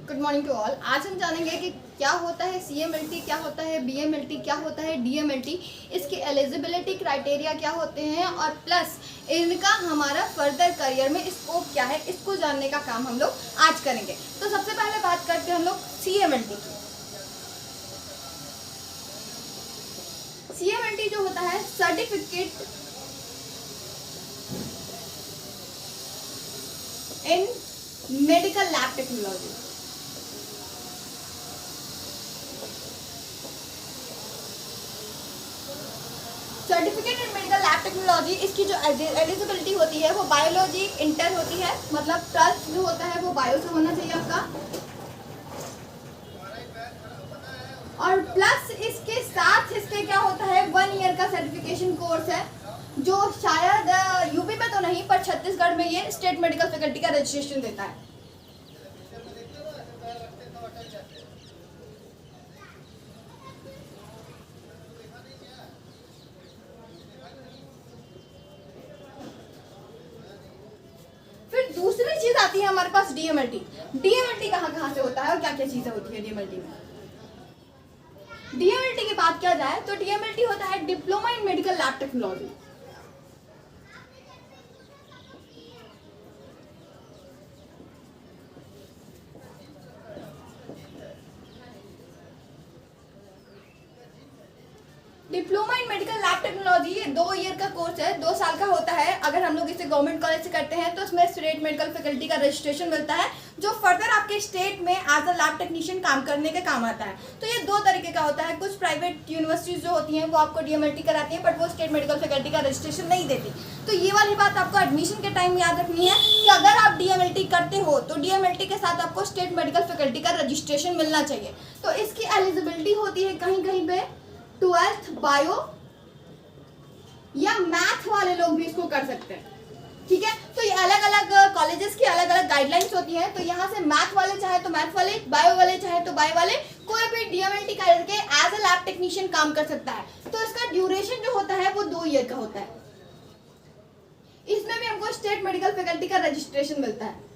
Good morning to all. आज हम जानेंगे कि क्या होता है CMLT, क्या होता है BMLT, क्या होता है DMLT, इसके एलिजिबिलिटी क्राइटेरिया क्या होते हैं और प्लस इनका हमारा फर्दर करियर में स्कोप क्या है, इसको जानने का काम हम लोग आज करेंगे। तो सबसे पहले बात करते हैं हम लोग CMLT की। CMLT जो होता है certificate in medical lab technology. Certificate in medical lab technology, इसकी जो एलिजिबिलिटी होती है वो बायोलॉजी इंटर होती है, मतलब 12th जो होता है वो बायो से होना चाहिए आपका, और प्लस इसके साथ इसके क्या होता है 1 ईयर का सर्टिफिकेशन कोर्स है जो शायद यूपी में तो नहीं पर छत्तीसगढ़ में ये स्टेट मेडिकल फैकल्टी का रजिस्ट्रेशन देता है। फिर दूसरी चीज आती है हमारे पास DMLT। DMLT कहाँ से होता है और क्या क्या चीजें होती है DMLT में। DMLT की बात किया जाए तो DMLT होता है diploma in medical lab technology. Diploma in medical lab technology ये 2 ईयर का कोर्स है, 2 साल का होता है। अगर हम लोग इसे गवर्नमेंट कॉलेज से करते हैं तो इसमें स्टेट मेडिकल फैकल्टी का रजिस्ट्रेशन मिलता है जो फर्दर आपके स्टेट में एज अ लैब टेक्नीशियन काम करने के काम आता है। तो ये 2 तरीके का होता है। कुछ प्राइवेट यूनिवर्सिटीज जो होती हैं वो आपको DMLT कराती हैं बट वो स्टेट मेडिकल फैकल्टी का रजिस्ट्रेशन नहीं देती। तो ये वाली बात आपको एडमिशन के टाइम याद रखनी है कि अगर आप DMLT करते हो तो DMLT के साथ आपको स्टेट मेडिकल फैकल्टी का रजिस्ट्रेशन मिलना चाहिए। तो इसकी एलिजिबिलिटी होती है कहीं कहीं पे 12th बायो या मैथ वाले लोग भी इसको कर सकते हैं। ठीक है, तो ये अलग अलग कॉलेजेस की अलग अलग गाइडलाइंस होती हैं। तो यहाँ से मैथ वाले चाहे तो मैथ वाले, बायो वाले चाहे तो बायो वाले, कोई भी DMLT करके एज अ लैब टेक्नीशियन काम कर सकता है। तो इसका ड्यूरेशन जो होता है वो 2 ईयर का होता है। इसमें भी हमको स्टेट मेडिकल फैकल्टी का रजिस्ट्रेशन मिलता है।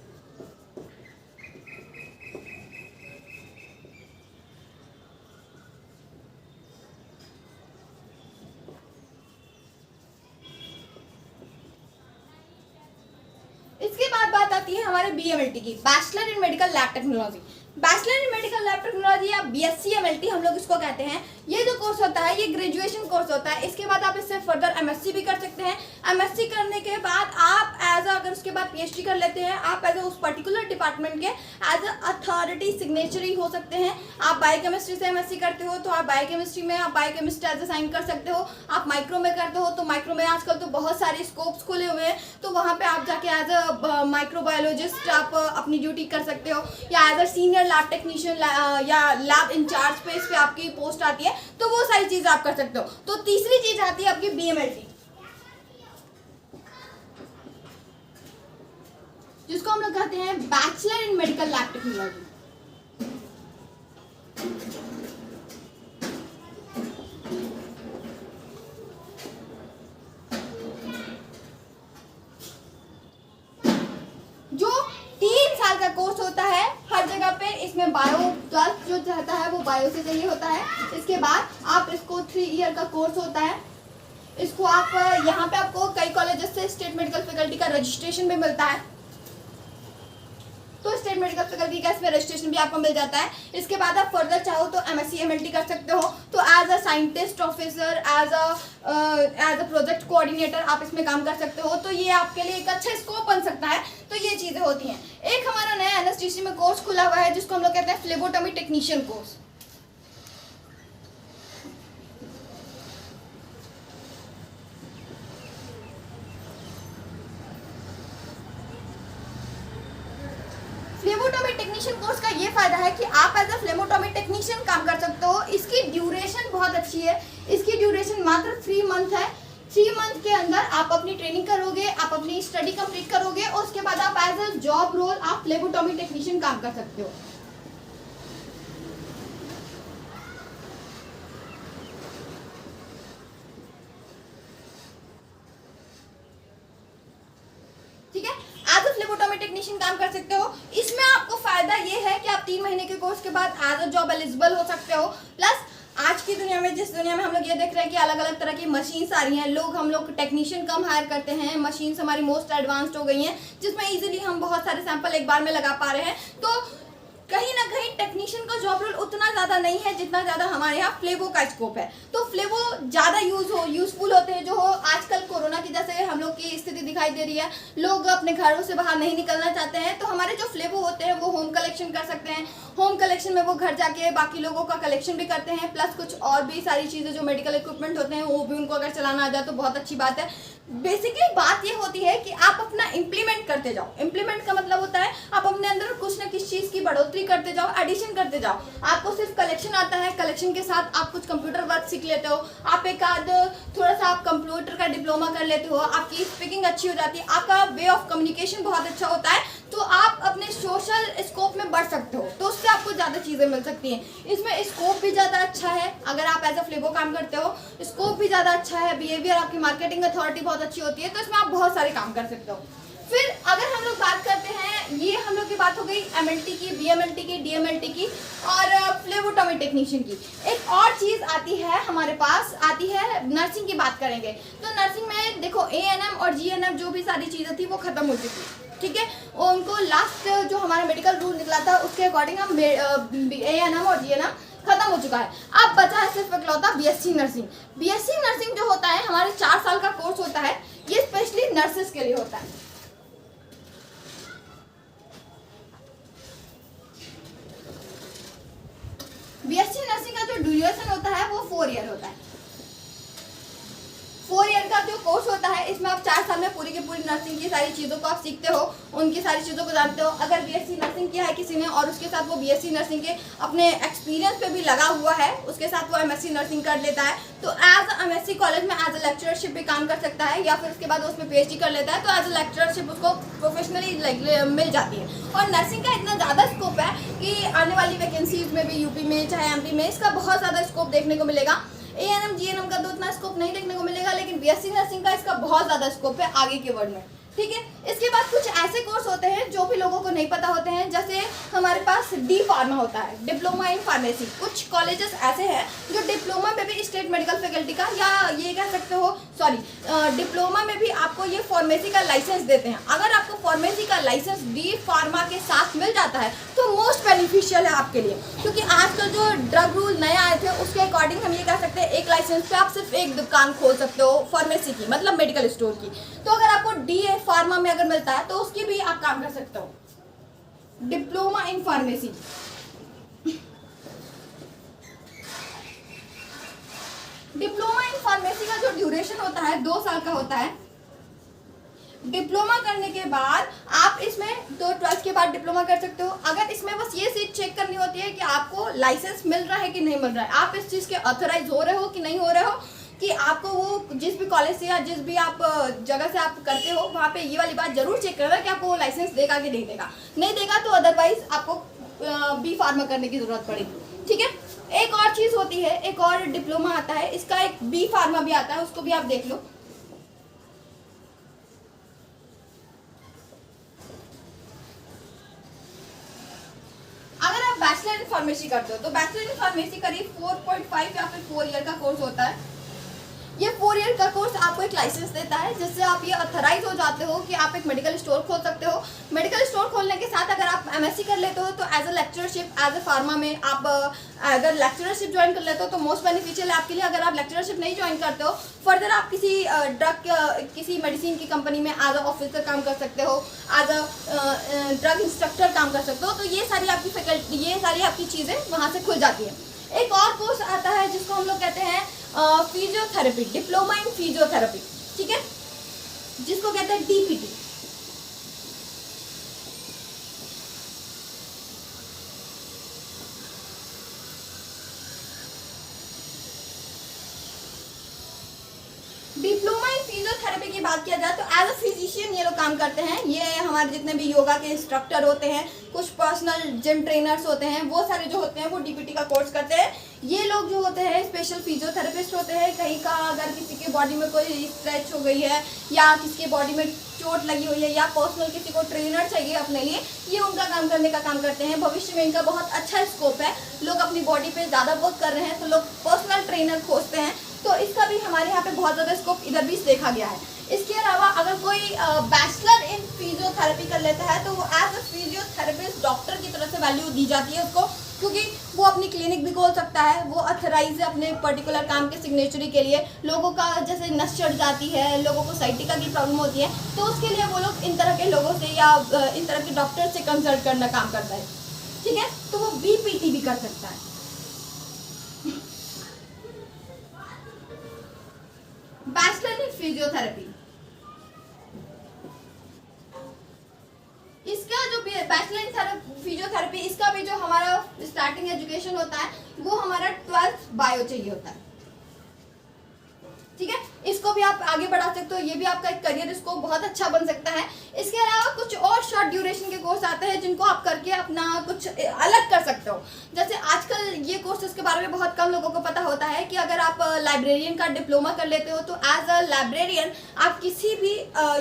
इसके बाद बात आती है हमारे BMLT की, bachelor in medical lab technology. Bachelor in medical lab technology या BSc-MLT हम लोग इसको कहते हैं। ये जो कोर्स होता है ये ग्रेजुएशन कोर्स होता है। इसके बाद आप इससे फर्दर MSc भी कर सकते हैं। MSc करने के बाद आप अगर उसके बाद PhD कर लेते हैं, आप उस पर्टिकुलर डिपार्टमेंट के अथॉरिटी सिग्नेचरी हो सकते हैं। आप बायोकेमिस्ट्री से MSc करते हो तो आप बायोकेमिस्ट्री में आप बायोकेमिस्ट एज साइन कर सकते हो। आप माइक्रो में करते हो तो माइक्रो में आजकल तो बहुत सारे स्कोप्स खुले हुए हैं, तो वहाँ पे आप जाके एज अ माइक्रोबायोलॉजिस्ट आप अपनी ड्यूटी कर सकते हो, या as a senior lab technician या लैब इंचार्ज पे इस पे आपकी पोस्ट आती है, तो वो सारी चीज आप कर सकते हो। तो तीसरी चीज आती है आपकी BMLT, जिसको हम लोग कहते हैं bachelor in medical lab technology. जो 3 साल का कोर्स होता है हर जगह पे। इसमें बायो 12th जो रहता है वो बायो से चाहिए होता है। इसके बाद आप इसको 3 ईयर का कोर्स होता है। इसको आप यहाँ पे आपको कई कॉलेजेस से स्टेट मेडिकल फैकल्टी का रजिस्ट्रेशन भी मिलता है, तो स्टेट मेडिकल फैकल्टी का इसमें रजिस्ट्रेशन भी आपको मिल जाता है। इसके बाद आप फर्दर चाहो तो MSc-MLT कर सकते हो, तो as a scientist officer, as a project coordinator आप इसमें काम कर सकते हो। तो ये आपके लिए एक अच्छा स्कोप बन सकता है। तो ये चीजें होती हैं। एक हमारा नया NSTC में कोर्स खुला हुआ है जिसको हम लोग कहते हैं phlebotomy technician course. Phlebotomy technician course का ये फायदा है कि आप एज अ फ्लेबोटोमी टेक्नीशियन काम कर सकते हो। इसकी ड्यूरेशन बहुत अच्छी है। इसकी ड्यूरेशन मात्र 3 मंथ है। 3 मंथ के अंदर आप अपनी ट्रेनिंग करोगे, आप अपनी स्टडी कंप्लीट करोगे और उसके बाद आप एज अ जॉब रोल आप फ्लेबोटोमी टेक्नीशियन काम कर सकते हो। ठीक है, एज अ फ्लेबोटोमी टेक्नीशियन काम कर सकते हो। इसमें आपको फायदा ये है कि आप 3 महीने के कोर्स के बाद एज अ जॉब एलिजिबल हो सकते हो। प्लस आज की दुनिया में, जिस दुनिया में हम लोग ये देख रहे हैं कि अलग अलग तरह की मशीन्स आ रही हैं, हम लोग टेक्नीशियन कम हायर करते हैं, मशीन्स हमारी मोस्ट एडवांस्ड हो गई हैं, जिसमें इजीली हम बहुत सारे सैंपल एक बार में लगा पा रहे हैं। तो कहीं ना कहीं टेक्नीशियन का जॉब रोल उतना ज़्यादा नहीं है जितना ज़्यादा हमारे यहाँ फ्लेवो का स्कोप है। तो फ्लेवो ज़्यादा यूजफुल होते हैं। जो हो आजकल कोरोना की जैसे हम लोग की स्थिति दिखाई दे रही है, लोग अपने घरों से बाहर नहीं निकलना चाहते हैं, तो हमारे जो फ्लेवो होते हैं वो होम कलेक्शन कर सकते हैं। होम कलेक्शन में वो घर जाके बाकी लोगों का कलेक्शन भी करते हैं, प्लस कुछ और भी सारी चीज़ें जो मेडिकल इक्विपमेंट होते हैं वो भी उनको अगर चलाना आ जाए तो बहुत अच्छी बात है। बेसिकली बात ये होती है कि आप अपना इम्प्लीमेंट करते जाओ। इम्प्लीमेंट का मतलब होता है आप अपने अंदर कुछ ना किस चीज़ की बढ़ोतरी करते जाओ, एडिशन करते जाओ। आपको सिर्फ कलेक्शन आता है, कलेक्शन के साथ आप कुछ कंप्यूटर वर्क सीख लेते हो, आप एक आध थोड़ा सा आप कंप्यूटर का डिप्लोमा कर लेते हो, आपकी स्पीकिंग अच्छी हो जाती है, आपका वे ऑफ कम्युनिकेशन बहुत अच्छा होता है, तो आप अपने सोशल स्कोप में बढ़ सकते हो। तो उससे आपको ज़्यादा चीज़ें मिल सकती हैं। इसमें स्कोप भी ज़्यादा अच्छा है अगर आप एज अ फ्लेवो काम करते हो, स्कोप भी ज़्यादा अच्छा है, बिहेवियर, आपकी मार्केटिंग अथॉरिटी बहुत अच्छी होती है, तो इसमें आप बहुत सारे काम कर सकते हो। फिर अगर हम लोग बात करते हैं, ये हम लोग की बात हो गई एमएलटी की, बीएमएलटी की, डीएमएलटी की और फ्लेवोटॉमी टेक्नीशियन की। एक और चीज़ आती है हमारे पास, आती है नर्सिंग की बात करेंगे। तो नर्सिंग में देखो एएनएम और जीएनएम जो भी सारी चीज़ें थी वो खत्म हो चुकी, ठीक है। उनको लास्ट जो हमारा मेडिकल रूल निकला था उसके अकॉर्डिंग हम एएनएम और जीएनएम खत्म हो चुका है। अब बचा है सिर्फ इकलौता बीएससी नर्सिंग। बीएससी नर्सिंग जो होता है हमारे 4 साल का कोर्स होता है, ये स्पेशली नर्सेस के लिए होता है। बीएससी नर्सिंग का जो ड्यूरेशन होता है वो 4 ईयर होता है। 4 ईयर का जो कोर्स होता है इसमें आप 4 साल में पूरी की पूरी नर्सिंग की सारी चीज़ों को आप सीखते हो, उनकी सारी चीज़ों को जानते हो। अगर बीएससी नर्सिंग किया है किसी ने और उसके साथ वो बीएससी नर्सिंग के अपने एक्सपीरियंस पे भी लगा हुआ है, उसके साथ वो एमएससी नर्सिंग कर लेता है, तो एज एमएससी कॉलेज में एज अ लेक्चरशिप भी काम कर सकता है, या फिर उसके बाद उसमें पीएचडी कर लेता है तो एज अ लेक्चरशिप उसको प्रोफेशनली मिल जाती है। और नर्सिंग का इतना ज़्यादा स्कोप है कि आने वाली वैकेंसीज में भी यूपी में चाहे एमपी में इसका बहुत ज़्यादा स्कोप देखने को मिलेगा। एएनएम जीएनएम का तो उतना स्कोप नहीं देखने को मिलेगा, लेकिन बीएससी नर्सिंग का इसका बहुत ज़्यादा स्कोप है आगे के वर्ड में, ठीक है। इसके बाद कुछ ऐसे कोर्स होते हैं जो भी लोगों को नहीं पता होते हैं, जैसे हमारे पास डी फार्मा होता है, डिप्लोमा इन फार्मेसी। कुछ कॉलेजेस ऐसे हैं जो डिप्लोमा में भी स्टेट मेडिकल फैकल्टी का, या ये कह सकते हो डिप्लोमा में भी आपको ये फार्मेसी का लाइसेंस देते हैं। अगर आपको फार्मेसी का लाइसेंस डी फार्मा के साथ मिल जाता है तो मोस्ट बेनिफिशियल है आपके लिए, क्योंकि आजकल जो ड्रग रूल नए आए थे उसके अकॉर्डिंग हम ये कह सकते हैं एक लाइसेंस पे आप सिर्फ एक दुकान खोल सकते हो फार्मेसी की, मतलब मेडिकल स्टोर की। तो अगर आपको डी फार्मा में अगर मिलता है तो उसकी भी आप काम कर सकते हो, diploma in pharmacy. Diploma in pharmacy का जो ड्यूरेशन होता है 2 साल का होता है। डिप्लोमा करने के बाद आप इसमें तो 12th के बाद डिप्लोमा कर सकते हो। अगर इसमें बस ये चीज चेक करनी होती है कि आपको लाइसेंस मिल रहा है कि नहीं मिल रहा है, आप इस चीज़ के ऑथोराइज हो रहे हो कि नहीं हो रहे हो, कि आपको वो जिस भी कॉलेज से या जिस भी आप जगह से आप करते हो वहाँ पे ये वाली बात जरूर चेक करना कि आपको वो लाइसेंस देगा कि नहीं देगा। नहीं देगा तो अदरवाइज आपको बी फार्मा करने की जरूरत पड़ेगी, ठीक है। एक और चीज़ होती है, एक और डिप्लोमा आता है, इसका एक बी फार्मा भी आता है, उसको भी आप देख लो। अगर आप बैचलर इन फार्मेसी करते हो तो बैचलर इन फार्मेसी करीब 4.5 या फिर 4 ईयर का कोर्स होता है। ये 4 ईयर का कोर्स आपको एक लाइसेंस देता है जिससे आप ये ऑथराइज हो जाते हो कि आप एक मेडिकल स्टोर खोल सकते हो। मेडिकल स्टोर खोलने के साथ अगर आप एमएससी कर लेते हो तो as a lectureship, as a pharma में आप अगर लेक्चरशिप ज्वाइन कर लेते हो तो मोस्ट बेनिफिशियल है आपके लिए। अगर आप लेक्चरशिप नहीं ज्वाइन करते हो, फर्दर आप किसी किसी मेडिसिन की कंपनी में एज अ ऑफिसर काम कर सकते हो, एज अ ड्रग इंस्ट्रक्टर काम कर सकते हो। तो ये सारी आपकी फैकल्टी, ये सारी आपकी चीज़ें वहाँ से खुल जाती हैं। एक और कोर्स आता है जिसको हम लोग कहते हैं फिजियोथेरेपी, डिप्लोमा इन फिजियोथेरेपी, ठीक है, जिसको कहते हैं डीपीटी। डिप्लोमा इन फिजियोथेरेपी की बात किया जाए तो एज अ फिजिशियन ये लोग काम करते हैं। ये हमारे जितने भी योगा के इंस्ट्रक्टर होते हैं, कुछ पर्सनल जिम ट्रेनर्स होते हैं, वो सारे जो होते हैं वो डीपीटी का कोर्स करते हैं। ये लोग जो होते हैं स्पेशल फिजियोथेरेपिस्ट होते हैं। कहीं का अगर किसी के बॉडी में कोई स्ट्रेच हो गई है या किसी के बॉडी में चोट लगी हुई है या पर्सनल किसी को ट्रेनर चाहिए अपने लिए, ये उनका काम करने का काम करते हैं। भविष्य में इनका बहुत अच्छा स्कोप है, लोग अपनी बॉडी पे ज़्यादा वर्क कर रहे हैं तो लोग पर्सनल ट्रेनर खोजते हैं, तो इसका भी हमारे यहाँ पे बहुत ज़्यादा स्कोप इधर भी देखा गया है। इसके अलावा अगर कोई बैचलर इन फिजियोथेरेपी कर लेता है तो वो एज अ फिजियोथेरेपिस्ट डॉक्टर की तरह से वैल्यू दी जाती है उसको, क्योंकि वो अपनी क्लिनिक भी खोल सकता है, वो अथराइज है अपने पर्टिकुलर काम के सिग्नेचरी के लिए। लोगों का जैसे नस चढ़ जाती है, लोगों को साइटिका की प्रॉब्लम होती है, तो उसके लिए वो लोग इन तरह के लोगों से या इन तरह के डॉक्टर से कंसल्ट करना काम करता है, ठीक है। तो वो बीपीटी भी कर सकता है। बैचलर इन फिजियोथेरेपी, इसका जो बैचलर इन फिजियोथेरेपी, इसका भी जो हमारा स्टार्टिंग एजुकेशन होता है वो हमारा 12th बायो चाहिए होता है, ठीक है। इसको भी आप आगे बढ़ा सकते हो, ये भी आपका एक करियर स्कोप बहुत अच्छा बन सकता है। इसके अलावा कुछ और शॉर्ट ड्यूरेशन के कोर्स आते हैं जिनको आप करके अपना कुछ अलग कर सकते हो। जैसे आजकल ये कोर्सेज के बारे में बहुत कम लोगों को पता होता है कि अगर आप लाइब्रेरियन का डिप्लोमा कर लेते हो तो एज अ लाइब्रेरियन आप किसी भी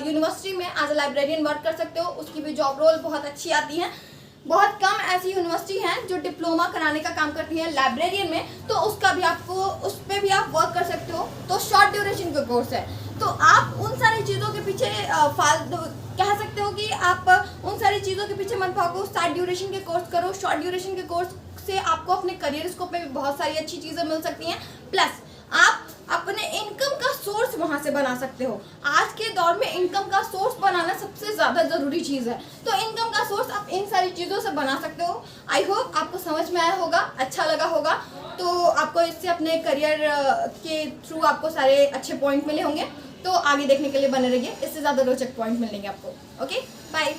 यूनिवर्सिटी में एज अ लाइब्रेरियन वर्क कर सकते हो, उसकी भी जॉब रोल बहुत अच्छी आती है। बहुत कम ऐसी यूनिवर्सिटी हैं जो डिप्लोमा कराने का काम करती हैं लाइब्रेरियन में, तो उसका भी आपको, उस पर भी आप वर्क कर सकते हो। तो शॉर्ट ड्यूरेशन का कोर्स है, तो आप उन सारी चीज़ों के पीछे कह सकते हो कि आप उन सारी चीज़ों के पीछे मत भागो, शॉर्ट ड्यूरेशन के कोर्स करो। शॉर्ट ड्यूरेशन के कोर्स से आपको अपने करियर स्कोप में भी बहुत सारी अच्छी चीज़ें मिल सकती हैं, प्लस आप अपने इनकम का सोर्स वहाँ से बना सकते हो। आज के दौर में इनकम का सोर्स बनाना सबसे ज़्यादा ज़रूरी चीज़ है, तो इनकम का सोर्स आप इन सारी चीज़ों से बना सकते हो। आई होप आपको समझ में आया होगा, अच्छा लगा होगा, तो आपको इससे अपने करियर के थ्रू आपको सारे अच्छे पॉइंट मिले होंगे। तो आगे देखने के लिए बने रहिए, इससे ज़्यादा रोचक पॉइंट मिलेंगे आपको। Okay, bye.